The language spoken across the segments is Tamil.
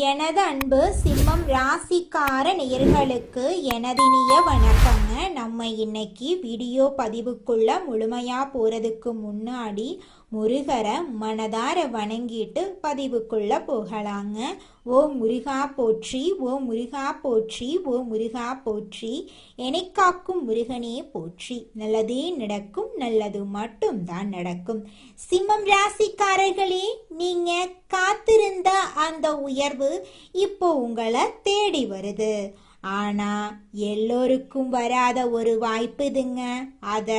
எனது அன்பு சிம்மம் ராசிக்கார நேயர்களுக்கு எனதினிய வணக்கங்க. நம்ம இன்னைக்கு வீடியோ பதிவுக்குள்ள முழுமையா போறதுக்கு முன்னாடி முருகரை மனதார வணங்கிட்டு பதிவுக்குள்ள போகலாங்க. ஓ முருகா போற்றி, ஓ முருகா போற்றி, ஓ முருகா போற்றி, என்னை காக்கும் முருகனே போற்றி. நல்லதே நடக்கும், நல்லது மட்டும் தான் நடக்கும். சிம்மம் ராசிக்காரர்களே, நீங்க காத்திருந்த அந்த உயர்வு இப்போ உங்களை தேடி வருது. ஆனா எல்லோருக்கும் வராத ஒரு வாய்ப்பு இதுங்க. அத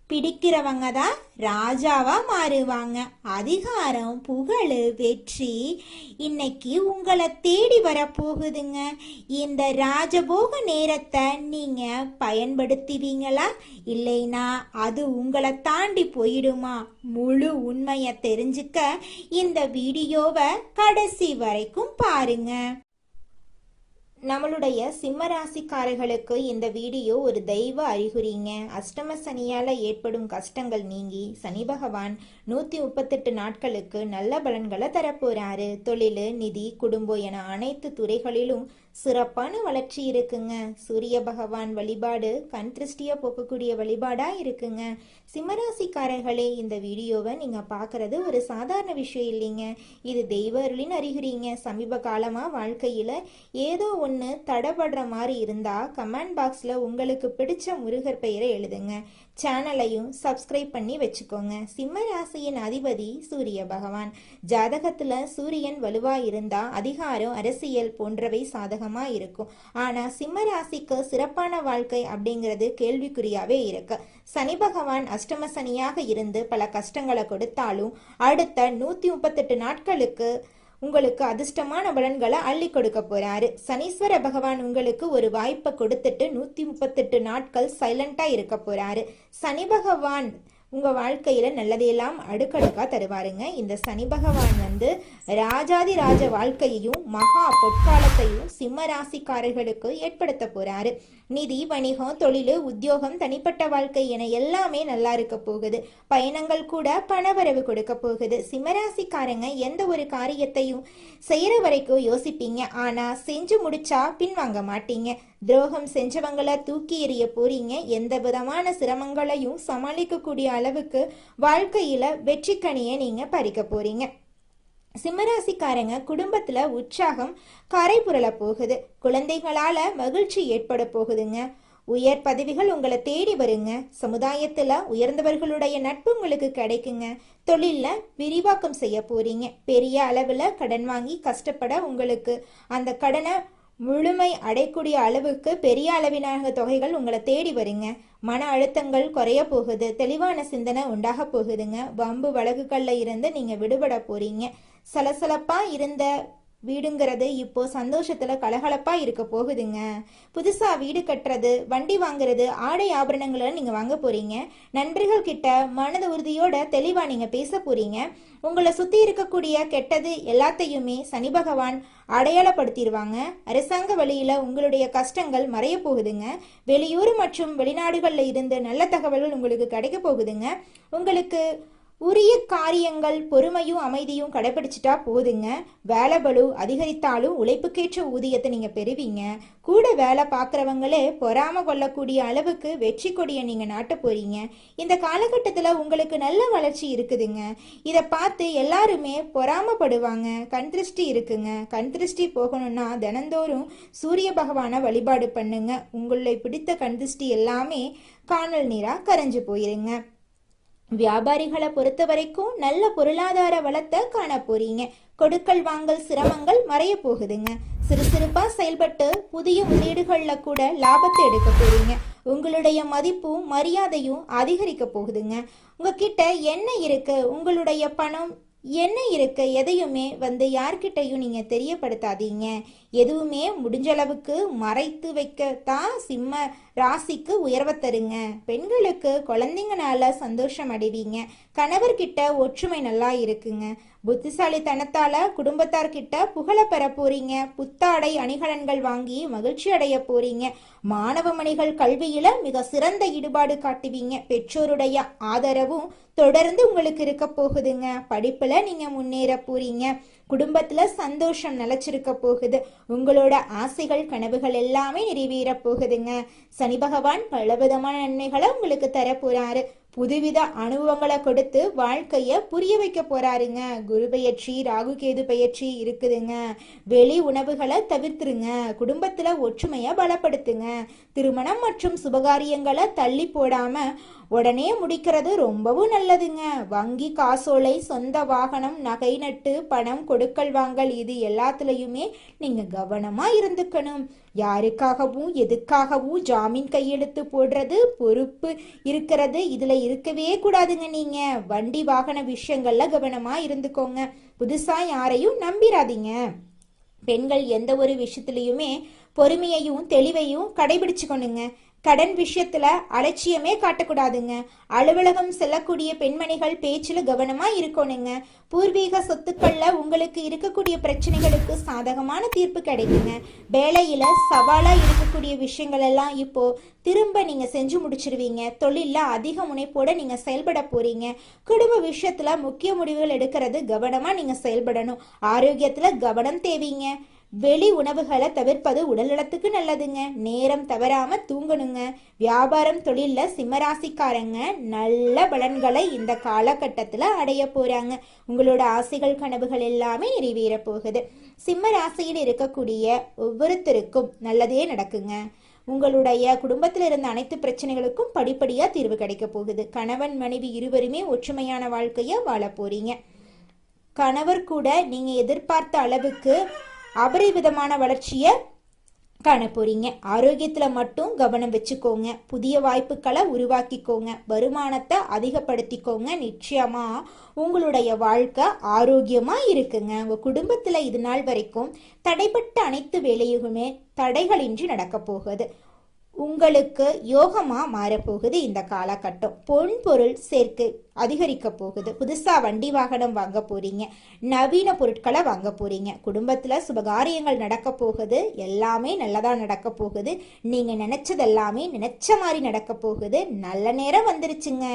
பிடிக்கிறவங்க தான் ராஜாவா மாறுவாங்க. அதிகாரம், புகழ், வெற்றி இன்னைக்கு உங்களை தேடி வர போகுதுங்க. இந்த ராஜபோக நேரத்தை நீங்க பயன்படுத்துவீங்களா, இல்லைனா அது உங்களை தாண்டி போயிடுமா? முழு உண்மையை தெரிஞ்சுக்க இந்த வீடியோவை கடைசி வரைக்கும் பாருங்க. நம்மளுடைய சிம்மராசிக்காரர்களுக்கு இந்த வீடியோ ஒரு தெய்வ அறிகுறிங்க. அஷ்டம சனியால் ஏற்படும் கஷ்டங்கள் நீங்கி சனி பகவான் 138 நாட்களுக்கு நல்ல பலன்களை தரப்போறாரு. தொழில், நிதி, குடும்பம் என அனைத்து துறைகளிலும் சிறப்பான வளர்ச்சி இருக்குங்க. சூரிய பகவான் வழிபாடு கண் திருஷ்டியை போக்கக்கூடிய வழிபாடா இருக்குங்க. சிம்மராசிக்காரர்களே, இந்த வீடியோவை நீங்க பாக்குறது ஒரு சாதாரண விஷயம் இல்லைங்க. இது தெய்வ அருளின் அறிகுறிங்க. சமீப காலமா வாழ்க்கையில ஏதோ ஒன்று தடபடுற மாதிரி இருந்தா கமெண்ட் பாக்ஸ்ல உங்களுக்கு பிடிச்ச முருகர் பெயரை எழுதுங்க. சேனலையும் சப்ஸ்கிரைப் பண்ணி வச்சுக்கோங்க. சிம்ம ராசியின் அதிபதி சூரிய பகவான். ஜாதகத்துல சூரியன் வலுவா இருந்தா அதிகாரம், அரசியல் போன்றவை சாதகமா இருக்கும். ஆனா சிம்ம ராசிக்கு சிறப்பான வாழ்க்கை அப்படிங்கிறது கேள்விக்குறியாவே இருக்கு. சனி பகவான் அஷ்டம சனியாக இருந்து பல கஷ்டங்களை கொடுத்தாலும் அடுத்த 138 நாட்களுக்கு உங்களுக்கு அதிர்ஷ்டமான பலன்களை அள்ளி கொடுக்க போறாரு. சனீஸ்வர பகவான் உங்களுக்கு ஒரு வாய்ப்பை கொடுத்துட்டு 138 நாட்கள் சைலண்டா இருக்க போறாரு. சனி பகவான் உங்க வாழ்க்கையில நல்லதையெல்லாம் அடுக்கடுக்கா தருவாருங்க. இந்த சனி பகவான் ராஜாதி ராஜ வாழ்க்கையையும் மகா பொற்காலத்தையும் சிம்ம ராசிக்காரர்களுக்கு ஏற்படுத்த போறாரு. நிதி, வணிகம், தொழில், உத்தியோகம், தனிப்பட்ட வாழ்க்கை என எல்லாமே நல்லா இருக்க போகுது. பயணங்கள் கூட பணவரவு கொடுக்க போகுது. சிம்மராசிக்காரங்க எந்த ஒரு காரியத்தையும் செய்யற வரைக்கும் யோசிப்பீங்க. ஆனா செஞ்சு முடிச்சா பின்வாங்க மாட்டீங்க. துரோகம் செஞ்சவங்களை தூக்கி எறிய போறீங்க. எந்த விதமான சிரமங்களையும் சமாளிக்கக்கூடிய அளவுக்கு வாழ்க்கையில வெற்றி கனியை நீங்க பறிக்க போறீங்க. சிம்மராசிக்காரங்க குடும்பத்துல உற்சாகம் கரை புரள போகுது. குழந்தைகளால மகிழ்ச்சி ஏற்பட போகுதுங்க. உயர் பதவிகள் உங்களை தேடி வருங்க. சமுதாயத்துல உயர்ந்தவர்களுடைய நட்பு உங்களுக்கு கிடைக்குங்க. தொழில்ல விரிவாக்கம் செய்ய போறீங்க. பெரிய அளவுல கடன் வாங்கி கஷ்டப்பட உங்களுக்கு அந்த கடனை முழுமை அடையக்கூடிய அளவுக்கு பெரிய அளவிலான தொகைகள் உங்களை தேடி வருங்க. மன அழுத்தங்கள் குறைய போகுது. தெளிவான சிந்தனை உண்டாக போகுதுங்க. வம்பு வழக்குகள்ல இருந்து நீங்க விடுபட போறீங்க. சலசலப்பா இருந்த வீடுங்கிறது இப்போ சந்தோஷத்துல கலகலப்பா இருக்க போகுதுங்க. புதுசா வீடு கட்டுறது, வண்டி வாங்குறது, ஆடை ஆபரணங்களை நீங்க வாங்க போறீங்க. நண்பர்கள் கிட்ட மனது உறுதியோட தெளிவா நீங்க பேச போறீங்க. உங்களை சுத்தி இருக்கக்கூடிய கெட்டது எல்லாத்தையுமே சனி பகவான் அடையாளப்படுத்திடுவாங்க. அரசாங்க வழியில உங்களுடைய கஷ்டங்கள் மறைய போகுதுங்க. வெளியூர் மற்றும் வெளிநாடுகள்ல இருந்து நல்ல தகவல்கள் உங்களுக்கு கிடைக்க போகுதுங்க. உங்களுக்கு உரிய காரியங்கள் பொறுமையும் அமைதியும் கடைபிடிச்சிட்டா போதுங்க. வேலை பளு அதிகரித்தாலும் உழைப்புக்கேற்ற ஊதியத்தை நீங்க பெறுவீங்க. கூட வேலை பார்க்குறவங்களே பொறாம கொள்ளக்கூடிய அளவுக்கு வெற்றி கொடியை நீங்க நாட்ட போறீங்க. இந்த காலகட்டத்தில் உங்களுக்கு நல்ல வளர்ச்சி இருக்குதுங்க. இதை பார்த்து எல்லாருமே பொறாமப்படுவாங்க. கண் திருஷ்டி இருக்குங்க. கண் திருஷ்டி போகணும்னா தினந்தோறும் சூரிய பகவானை வழிபாடு பண்ணுங்க. உங்களை பிடித்த கண் திருஷ்டி எல்லாமே காணல் நீரா கரைஞ்சு போயிருங்க. வியாபாரிகளை பொறுத்த வரைக்கும் நல்ல பொருளாதார வளத்தை காண போறீங்க. கொடுக்கல் வாங்கல் சிரமங்கள் மறைய போகுதுங்க. சிறுசிறுப்பா செயல்பட்டு புதிய முதலீடுகள்ல கூட லாபத்தை எடுக்க போறீங்க. உங்களுடைய மதிப்பும் மரியாதையும் அதிகரிக்க போகுதுங்க. உங்ககிட்ட என்ன இருக்கு, உங்களுடைய பணம் என்ன இருக்கு, எதையுமே யார்கிட்டையும் நீங்க தெரியப்படுத்தாதீங்க. எதுவுமே முடிஞ்ச அளவுக்கு மறைத்து வைக்கத்தான் சிம்ம ராசிக்கு உயர்வை தருங்க. பெண்களுக்கு குழந்தைங்கனால சந்தோஷம் அடைவீங்க. கணவர்கிட்ட ஒற்றுமை நல்லா இருக்குங்க. புத்திசாலித்தனத்தால குடும்பத்தார்கிட்ட புகழ பெற போறீங்க. புத்தாடை அணிகலன்கள் வாங்கி மகிழ்ச்சி அடைய போறீங்க. மாணவ மணிகள் கல்வியில மிக சிறந்த ஈடுபாடு காட்டுவீங்க. பெற்றோருடைய ஆதரவும் தொடர்ந்து உங்களுக்கு இருக்க போகுதுங்க. படிப்புல நீங்க முன்னேற போறீங்க. குடும்பத்துல சந்தோஷம் நிலைச்சிருக்க போகுது. உங்களோட ஆசைகள் கனவுகள் எல்லாமே நிறைவேற போகுதுங்க. சனி பகவான் பலவிதமான நன்மைகளை உங்களுக்கு தர போறாரு. புதுவித அனுபவங்களை கொடுத்து வாழ்க்கைய புரிய வைக்க போறாருங்க. குரு பெயர்ச்சி, ராகு கேது பெயர்ச்சி இருக்குதுங்க. வெளி உணவுகளை தவிர்த்துருங்க. குடும்பத்துல ஒற்றுமையை பலப்படுத்துங்க. திருமணம் மற்றும் சுபகாரியங்களை தள்ளி போடாம உடனே முடிக்கிறது ரொம்பவும் நல்லதுங்க. வங்கி காசோலை, சொந்த வாகனம், நகை நட்டு, பணம் கொடுக்கல் வாங்கல் இது எல்லாத்துலயுமே நீங்க கவனமா இருந்துக்கணும். யாருக்காகவும் எதுக்காகவும் ஜாமீன் கையெழுத்து போடுறது, பொறுப்பு இருக்கிறது இதுல இருக்கவே கூடாதுங்க. நீங்க வண்டி வாகன விஷயங்கள்ல கவனமா இருந்துக்கோங்க. புதுசா யாரையும் நம்பிராதீங்க. பெண்கள் எந்த ஒரு விஷயத்திலையுமே பொறுமையையும் தெளிவையும் கடைபிடிச்சுக்கணுங்க. கடன் விஷயத்துல அலட்சியமே காட்டக்கூடாதுங்க. அலுவலகம் செல்லக்கூடிய பெண்மணிகள் பேச்சுல கவனமா இருக்கணுங்க. பூர்வீக சொத்துக்கள்ல உங்களுக்கு இருக்கக்கூடிய பிரச்சனைகளுக்கு சாதகமான தீர்ப்பு கிடைக்குங்க. வேலையில சவாலா இருக்கக்கூடிய விஷயங்கள் எல்லாம் இப்போ திரும்ப நீங்க செஞ்சு முடிச்சிருவீங்க. தொழில அதிக முனைப்போட நீங்க செயல்பட போறீங்க. குடும்ப விஷயத்துல முக்கிய முடிவுகள் எடுக்கிறது கவனமா நீங்க செயல்படணும். ஆரோக்கியத்துல கவனம் தேவைங்க. வெளி உணவுகளை தவிர்ப்பது உடல்நலத்துக்கு நல்லதுங்க. நேரம் தவறாம தூங்கணுங்க. வியாபாரம் தொழில்ல சிம்மராசிக்காரங்க நல்ல பலன்களை இந்த காலகட்டத்துல அடைய போறாங்க. உங்களோட ஆசைகள் கனவுகள் எல்லாமே நிறைவேற போகுது. சிம்ம ராசியில் இருக்கக்கூடிய ஒவ்வொருத்தருக்கும் நல்லதே நடக்குங்க. உங்களுடைய குடும்பத்தில் இருந்த அனைத்து பிரச்சனைகளுக்கும் படிப்படியா தீர்வு கிடைக்க போகுது. கணவன் மனைவி இருவருமே ஒற்றுமையான வாழ்க்கைய வாழ போறீங்க. கணவர் கூட நீங்க எதிர்பார்த்த அளவுக்கு அபரிவிதமான வளர்ச்சியை காண போறீங்க. ஆரோக்கியத்துல மட்டும் கவனம் வச்சுக்கோங்க. புதிய வாய்ப்புகளை உருவாக்கிக்கோங்க. வருமானத்தை அதிகப்படுத்திக்கோங்க. நிச்சயமா உங்களுடைய வாழ்க்கை ஆரோக்கியமா இருக்குங்க. உங்க குடும்பத்துல இது நாள் வரைக்கும் தடைப்பட்ட அனைத்து வேலையுமே தடைகளின்றி நடக்க போகுது. உங்களுக்கு யோகமா மாறப்போகுது. இந்த காலகட்டம் பொன் பொருள் சேர்க்கை அதிகரிக்க போகுது. புதுசா வண்டி வாகனம் வாங்க போறீங்க. நவீன பொருட்களை வாங்க போறீங்க. குடும்பத்துல சுபகாரியங்கள் நடக்க போகுது. எல்லாமே நல்லதா நடக்க போகுது. நீங்க நினைச்சது எல்லாமே நினைச்ச மாதிரி நடக்க போகுது. நல்ல நேரம் வந்துருச்சுங்க.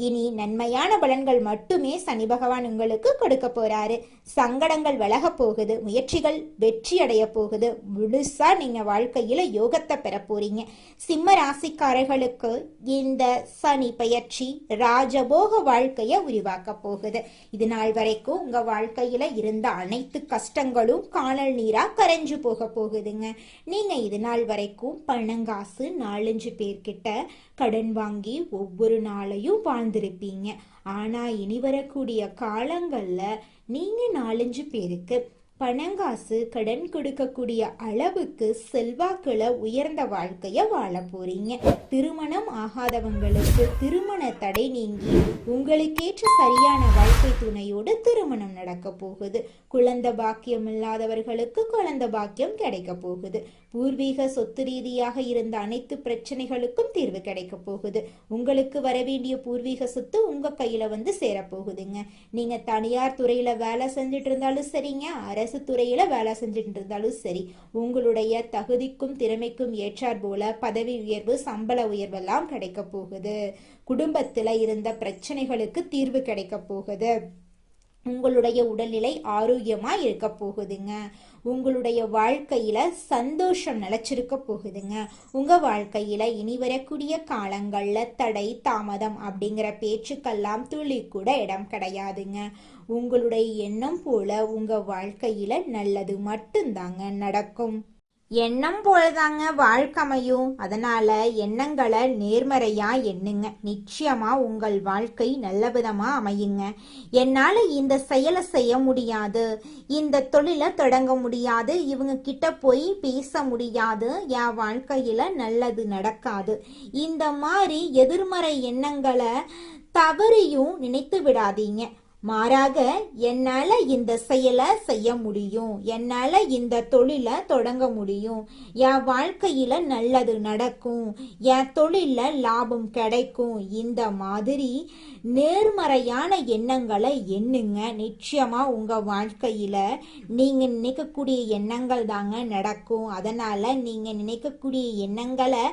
இனி நன்மையான பலன்கள் மட்டுமே சனி பகவான் உங்களுக்கு கொடுக்க போறாரு. சங்கடங்கள் விலக போகுது. முயற்சிகள் வெற்றி அடைய போகுது. முழுசா நீங்க வாழ்க்கையில யோகத்தை பெற போறீங்க. சிம்ம ராசிக்காரர்களுக்கு இந்த சனி பெயர்ச்சி ராஜபோக வாழ்க்கைய உருவாக்க போகுது. இது நாள் வரைக்கும் உங்க வாழ்க்கையில இருந்த அனைத்து கஷ்டங்களும் காணல் நீரா கரைஞ்சு போக போகுதுங்க. நீங்க இது நாள் வரைக்கும் பணங்காசு 4-5 பேர்கிட்ட கடன் வாங்கி ஒவ்வொரு நாளையும் வாழ்ந்திருப்பீங்க. ஆனா இனி வரக்கூடிய காலங்கள்ல நீங்க 4-5 பேருக்கு பணங்காசு கடன் கொடுக்கக்கூடிய அளவுக்கு செல்வாக்குல உயர்ந்த வாழ்க்கைய வாழ போறீங்க. திருமணம் ஆகாதவங்களுக்கு திருமண தடை நீங்கி உங்களுக்கேற்ற சரியான வாழ்க்கை துணையோடு திருமணம் நடக்க போகுது. குழந்தை பாக்கியம் இல்லாதவர்களுக்கு குழந்தை பாக்கியம் கிடைக்க போகுது. பூர்வீக சொத்து ரீதியாக இருந்த அனைத்து பிரச்சனைகளுக்கும் தீர்வு கிடைக்க போகுது. உங்களுக்கு வரவேண்டிய பூர்வீக சொத்து உங்க கையில வந்து சேரப்போகுதுங்க. நீங்க தனியார் துறையில வேலை செஞ்சுட்டு இருந்தாலும் சரிங்க, அரசு துறையில வேலை செஞ்சுட்டு இருந்தாலும் சரி, உங்களுடைய தகுதிக்கும் திறமைக்கும் ஏற்றார் போல பதவி உயர்வு, சம்பள உயர்வெல்லாம் கிடைக்க போகுது. குடும்பத்துல இருந்த பிரச்சனைகளுக்கு தீர்வு கிடைக்க போகுது. உங்களுடைய உடல்நிலை ஆரோக்கியமா இருக்க போகுதுங்க. உங்களுடைய வாழ்க்கையில சந்தோஷம் நிலைச்சிருக்க போகுதுங்க. உங்க வாழ்க்கையில இனி வரக்கூடிய காலங்கள்ல தடை தாமதம் அப்படிங்கிற பேச்சுக்கெல்லாம் துளி கூட இடம் கிடையாதுங்க. உங்களுடைய எண்ணம் போல உங்க வாழ்க்கையில நல்லது மட்டும்தாங்க நடக்கும். எண்ணம் போலதாங்க வாழ்க்கையும். அதனால எண்ணங்களை நேர்மறையா எண்ணுங்க. நிச்சயமா உங்கள் வாழ்க்கை நல்ல விதமா அமையுங்க. என்னால இந்த செயலை செய்ய முடியாது, இந்த தொழிலை தொடங்க முடியாது, இவங்க கிட்ட போய் பேச முடியாது, என் வாழ்க்கையில நல்லது நடக்காது, இந்த மாதிரி எதிர்மறை எண்ணங்களை தவறையும் நினைத்து விடாதீங்க. மாறாக என்னால இந்த செயலை செய்ய முடியும், என்னால இந்த தொழிலை தொடங்க முடியும், என் வாழ்க்கையில நல்லது நடக்கும், என் தொழில லாபம் கிடைக்கும், இந்த மாதிரி நேர்மறையான எண்ணங்களை எண்ணுங்க. நிச்சயமா உங்க வாழ்க்கையில நீங்க நினைக்கக்கூடிய எண்ணங்கள் தாங்க நடக்கும். அதனால நீங்க நினைக்கக்கூடிய எண்ணங்களை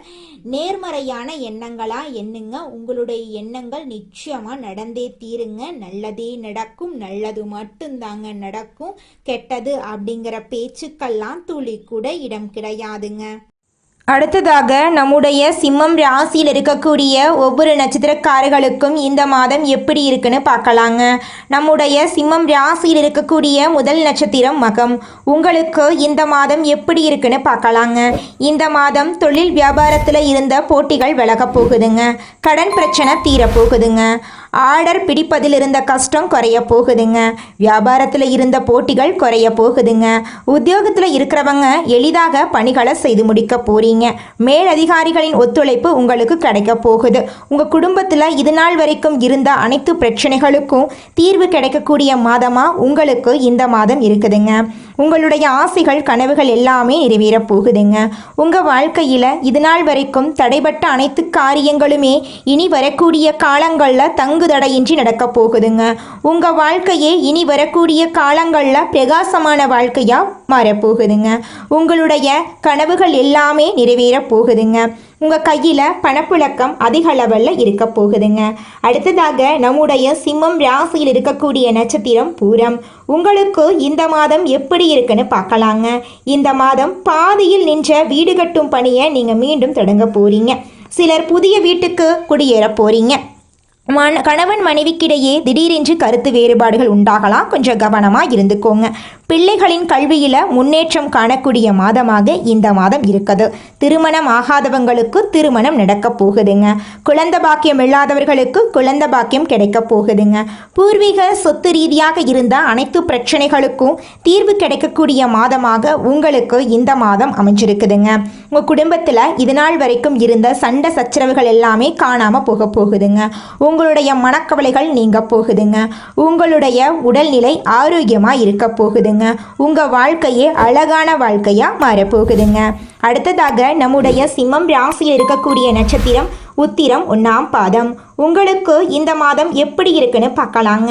நேர்மறையான எண்ணங்களா எண்ணுங்க. உங்களுடைய எண்ணங்கள் நிச்சயமா நடந்தே தீருங்க. நல்லதே நடக்கும், நல்லது மட்டும்தாங்க நடக்கும், கெட்டது அப்படிங்கிற பேச்சுக்கெல்லாம் துளி கூட இடம் கிடையாதுங்க. அடுத்ததாக நம்முடைய சிம்மம் ராசியில் இருக்கக்கூடிய ஒவ்வொரு நட்சத்திரக்காரர்களுக்கும் இந்த மாதம் எப்படி இருக்குன்னு பார்க்கலாங்க. நம்முடைய சிம்மம் ராசியில் இருக்கக்கூடிய முதல் நட்சத்திரம் மகம். உங்களுக்கு இந்த மாதம் எப்படி இருக்குன்னு பார்க்கலாங்க. இந்த மாதம் தொழில் வியாபாரத்தில் இருந்த போட்டிகள் விலக போகுதுங்க. கடன் பிரச்சனை தீரப்போகுதுங்க. ஆர்டர் பிடிப்பதில் இருந்த கஷ்டம் குறைய போகுதுங்க. வியாபாரத்தில் இருந்த போட்டிகள் குறைய போகுதுங்க. உத்தியோகத்தில் இருக்கிறவங்க எளிதாக பணிகளை செய்து முடிக்க போறீங்க. மேலதிகாரிகளின் ஒத்துழைப்பு உங்களுக்கு கிடைக்க போகுது. உங்கள் குடும்பத்தில் இது நாள் வரைக்கும் இருந்த அனைத்து பிரச்சனைகளுக்கும் தீர்வு கிடைக்கக்கூடிய மாதமாக உங்களுக்கு இந்த மாதம் இருக்குதுங்க. உங்களுடைய ஆசைகள் கனவுகள் எல்லாமே நிறைவேறப் போகுதுங்க. உங்கள் வாழ்க்கையில் இது நாள் வரைக்கும் தடைபட்ட அனைத்து காரியங்களுமே இனி வரக்கூடிய காலங்களில் தங்குதடையின்றி நடக்க போகுதுங்க. உங்கள் வாழ்க்கையே இனி வரக்கூடிய காலங்களில் பிரகாசமான வாழ்க்கையாக மாறப்போகுதுங்க. உங்களுடைய கனவுகள் எல்லாமே நிறைவேறப் போகுதுங்க. உங்கள் கையில் பணப்புழக்கம் அதிக லெவலில் இருக்க போகுதுங்க. அடுத்ததாக நம்முடைய சிம்மம் ராசியில் இருக்கக்கூடிய நட்சத்திரம் பூரம். உங்களுக்கு இந்த மாதம் எப்படி இருக்குன்னு பார்க்கலாங்க. இந்த மாதம் பாதியில் நின்ற வீடு கட்டும் பணியை நீங்கள் மீண்டும் தொடங்க போறீங்க. சிலர் புதிய வீட்டுக்கு குடியேற போறீங்க. கணவன் மனைவிக்கிடையே திடீரென்று கருத்து வேறுபாடுகள் உண்டாகலாம். கொஞ்சம் கவனமாக இருந்துக்கோங்க. பிள்ளைகளின் கல்வியில் முன்னேற்றம் காணக்கூடிய மாதமாக இந்த மாதம் இருக்குது. திருமணம் ஆகாதவங்களுக்கு திருமணம் நடக்க போகுதுங்க. குழந்தை பாக்கியம் இல்லாதவர்களுக்கு குழந்தை பாக்கியம் கிடைக்க போகுதுங்க. பூர்வீக சொத்து ரீதியாக இருந்த அனைத்து பிரச்சனைகளுக்கும் தீர்வு கிடைக்கக்கூடிய மாதமாக உங்களுக்கு இந்த மாதம் அமைஞ்சிருக்குதுங்க. உங்கள் குடும்பத்தில் இது நாள் வரைக்கும் இருந்த சண்டை சச்சரவுகள் எல்லாமே காணாமல் போக போகுதுங்க. உங்களுடைய மனக்கவலைகள் நீங்க போகுதுங்க. உங்களுடைய உடல்நிலை ஆரோக்கியமாக இருக்க போகுதுங்க. உங்கள் வாழ்க்கையே அழகான வாழ்க்கையாக மாறப்போகுதுங்க. அடுத்ததாக நம்முடைய சிம்மம் ராசியில் இருக்கக்கூடிய நட்சத்திரம் உத்திரம் 1ஆம் பாதம். உங்களுக்கு இந்த மாதம் எப்படி இருக்குன்னு பார்க்கலாங்க.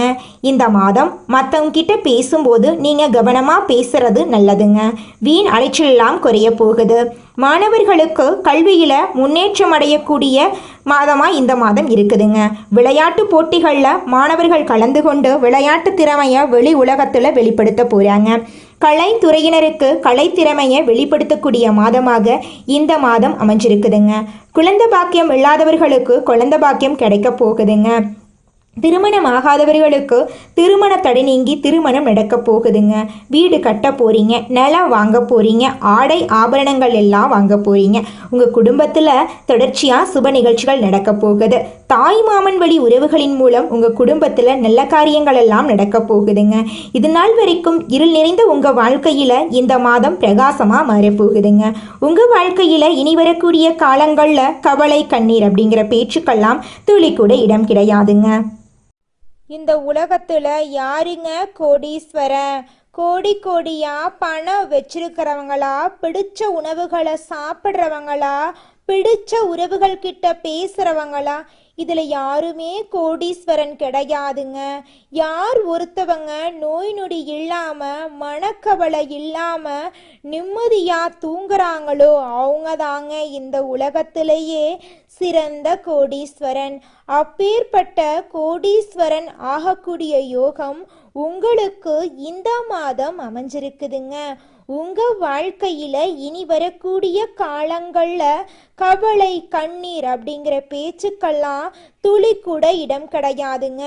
இந்த மாதம் மற்றவங்க கிட்ட பேசும்போது நீங்கள் கவனமாக பேசுறது நல்லதுங்க. வீண் அலைச்சலெல்லாம் குறைய போகுது. மாணவர்களுக்கு கல்வியில் முன்னேற்றம் அடையக்கூடிய மாதமாக இந்த மாதம் இருக்குதுங்க. விளையாட்டு போட்டிகளில் மாணவர்கள் கலந்து கொண்டு விளையாட்டு திறமையை வெளி உலகத்தில் வெளிப்படுத்த போகிறாங்க. கலைத்துறையினருக்கு கலைத்திறமையை வெளிப்படுத்தக்கூடிய மாதமாக இந்த மாதம் அமைஞ்சிருக்குதுங்க. குழந்தை பாக்கியம் இல்லாதவர்களுக்கு குழந்தை பாக்கியம் கிடைக்க போகுதுங்க. திருமணம் ஆகாதவர்களுக்கு திருமண தடை நீங்கி திருமணம் நடக்க போகுதுங்க. வீடு கட்ட போறீங்க, நிலம் வாங்க போறீங்க, ஆடை ஆபரணங்கள் எல்லாம் வாங்க போறீங்க. உங்கள் குடும்பத்தில் தொடர்ச்சியாக சுப நிகழ்ச்சிகள் நடக்க போகுது. தாய் மாமன் வழி உறவுகளின் மூலம் உங்கள் குடும்பத்தில் நல்ல காரியங்கள் எல்லாம் நடக்க போகுதுங்க. இது நாள் வரைக்கும் இருள் நிறைந்த உங்கள் வாழ்க்கையில் இந்த மாதம் பிரகாசமாக மாறப்போகுதுங்க. உங்கள் வாழ்க்கையில் இனி வரக்கூடிய காலங்களில் கவலை கண்ணீர் அப்படிங்கிற பேச்சுக்கெல்லாம் துளி கூட இடம் கிடையாதுங்க. இந்த உலகத்துல யாருங்க கோடீஸ்வரன்? கோடி கோடியா பணம் வச்சிருக்கிறவங்களா, பிடிச்ச உணவுகளை சாப்பிட்றவங்களா, பிடிச்ச உறவுகள் கிட்ட பேசுறவங்களா? இதுல யாருமே கோடீஸ்வரன் கிடையாதுங்க. யார் ஒருத்தவங்க நோய் நொடி இல்லாம மனக்கவலை இல்லாம நிம்மதியா தூங்குறாங்களோ அவங்க தாங்க இந்த உலகத்திலேயே சிறந்த கோடீஸ்வரன். அப்பேற்பட்ட கோடீஸ்வரன் ஆகக்கூடிய யோகம் உங்களுக்கு இந்த மாதம் அமைஞ்சிருக்குதுங்க. உங்க வாழ்க்கையில இனி வரக்கூடிய காலங்கள்ல கவலை கண்ணீர் அப்படிங்கிற பேச்சுக்கெல்லாம் துளி கூட இடம் கிடையாதுங்க.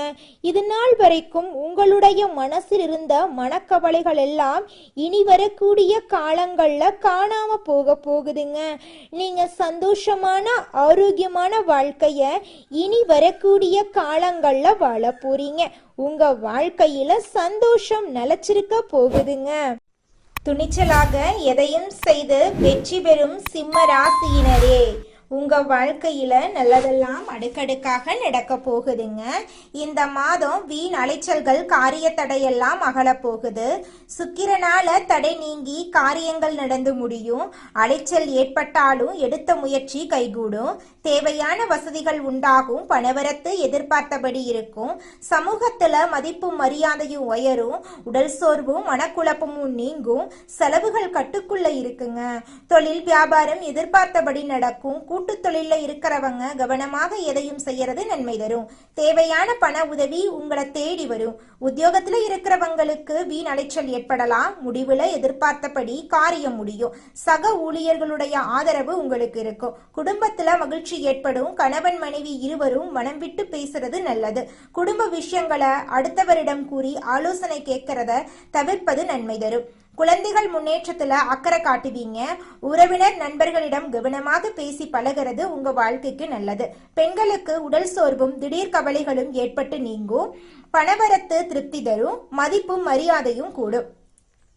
இது நாள் வரைக்கும் உங்களுடைய மனசில் இருந்த மனக்கவலைகள் எல்லாம் இனி வரக்கூடிய காலங்கள்ல காணாம போக போகுதுங்க. நீங்க சந்தோஷமான ஆரோக்கியமான வாழ்க்கைய இனி வரக்கூடிய காலங்கள்ல வாழ போறீங்க. உங்க வாழ்க்கையில சந்தோஷம் நிலைச்சிருக்க போகுதுங்க. துணிச்சலாக எதையும் செய்து வெற்றி பெறும் சிம்ம ராசியினரே, உங்க வாழ்க்கையில நல்லதெல்லாம் அடுக்கடுக்காக நடக்க போகுதுங்க. இந்த மாதம் வீண் அலைச்சல்கள் காரிய தடையெல்லாம் அகல போகுது. சுக்கிரனால தடை நீங்கி காரியங்கள் நடந்து முடியும். அலைச்சல் ஏற்பட்டாலும் எடுத்த முயற்சி கைகூடும். தேவையான வசதிகள் உண்டாகும். பணவரத்து எதிர்பார்த்தபடி இருக்கும். சமூகத்துல மதிப்பும் மரியாதையும் உயரும். உடல் சோர்வும் மனக்குழப்பமும் நீங்கும். செலவுகள் கட்டுக்குள்ள இருக்குங்க. தொழில் வியாபாரம் எதிர்பார்த்தபடி நடக்கும். கூட்டு தொழில இருக்கிறவங்க கவனமாக எதையும் செய்யறது நன்மை தரும். தேவையான பண உதவி உங்களை தேடி வரும். உத்தியோகத்துல இருக்கிறவங்களுக்கு வீண் அலைச்சல் ஏற்படலாம். முடிவுல எதிர்பார்த்தபடி காரியம் முடியும். சக ஊழியர்களுடைய ஆதரவு உங்களுக்கு இருக்கும். குடும்பத்துல மகிழ்ச்சி ஏற்படும். கணவன் மனைவி இருவரும் மனம் விட்டு பேசுறது நல்லது. குடும்ப விஷயங்களை அடுத்தவரிடம் கூறி ஆலோசனை கேட்கறத தவிர்ப்பது நன்மை தரும். குழந்தைகள் முன்னேற்றத்துல அக்கறை காட்டுவீங்க. உறவினர் நண்பர்களிடம் கவனமாக பேசி பழகிறது உங்க வாழ்க்கைக்கு நல்லது. பெண்களுக்கு உடல் சோர்வும் திடீர் கவலைகளும் ஏற்பட்டு நீங்கும். பணவரத்து திருப்தி தரும். மதிப்பும் மரியாதையும் கூடும்.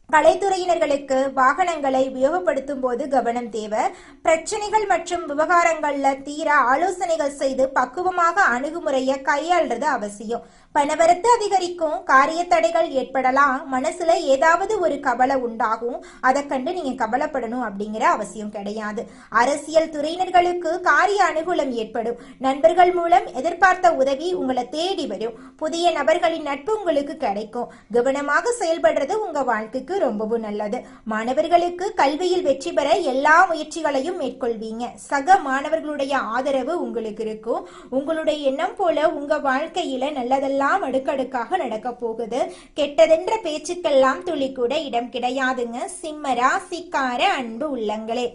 கலைத்துறையினர்களுக்கு வாகனங்களை உபயோகப்படுத்தும் போது கவனம் தேவை. பிரச்சனைகள் மற்றும் விவகாரங்கள்ல தீர ஆலோசனைகள் செய்து பக்குவமாக அணுகுமுறையை கையாள்றது அவசியம். பணவரத்து அதிகரிக்கும். காரிய தடைகள் ஏற்படலாம். மனசுல ஏதாவது ஒரு கவலை உண்டாகும். அதை கண்டு நீங்க கவலைப்படணும் அப்படிங்கிற அவசியம் கிடையாது. அரசியல் துறையினர்களுக்கு காரிய அனுகூலம் ஏற்படும். நண்பர்கள் மூலம் எதிர்பார்த்த உதவி உங்களை தேடி வரும். புதிய நபர்களின் நட்பு உங்களுக்கு கிடைக்கும். கவனமாக செயல்படுறது உங்க வாழ்க்கைக்கு ரொம்பவும் நல்லது. மாணவர்களுக்கு கல்வியில் வெற்றி பெற எல்லா முயற்சிகளையும் மேற்கொள்வீங்க. சக மாணவர்களுடைய ஆதரவு உங்களுக்கு இருக்கும். உங்களுடைய எண்ணம் போல உங்க வாழ்க்கையில நல்லதெல்லாம் அடுக்கடுக்காக நடக்க போகுது. கெட்டதென்ற பேச்சுக்கெல்லாம் துளி கூட இடம் கிடையாதுங்க. சிம்ம ராசிக்கார அன்பு உள்ளங்களே,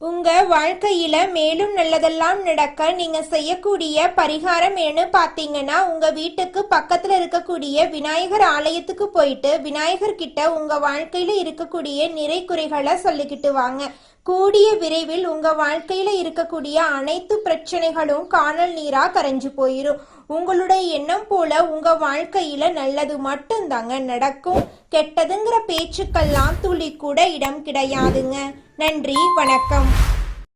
உங்க வாழ்க்கையில மேலும் நல்லதெல்லாம் நடக்க நீங்க செய்யக்கூடிய பரிகாரம் என்ன பாத்தீங்கன்னா, உங்க வீட்டுக்கு பக்கத்துல இருக்கக்கூடிய விநாயகர் ஆலயத்துக்கு போயிட்டு விநாயகர் கிட்ட உங்க வாழ்க்கையில இருக்கக்கூடிய நிறை குறைகளை சொல்லிக்கிட்டு வாங்க. கூடிய விரைவில் உங்க வாழ்க்கையில இருக்கக்கூடிய அனைத்து பிரச்சனைகளும் காணல் நீரா கரைஞ்சு போயிரும். உங்களுடைய எண்ணம் போல உங்க வாழ்க்கையில நல்லது மட்டும்தாங்க நடக்கும். கெட்டதுங்கிற பேச்சுக்கெல்லாம் துளி கூட இடம் கிடையாதுங்க. நன்றி, வணக்கம்.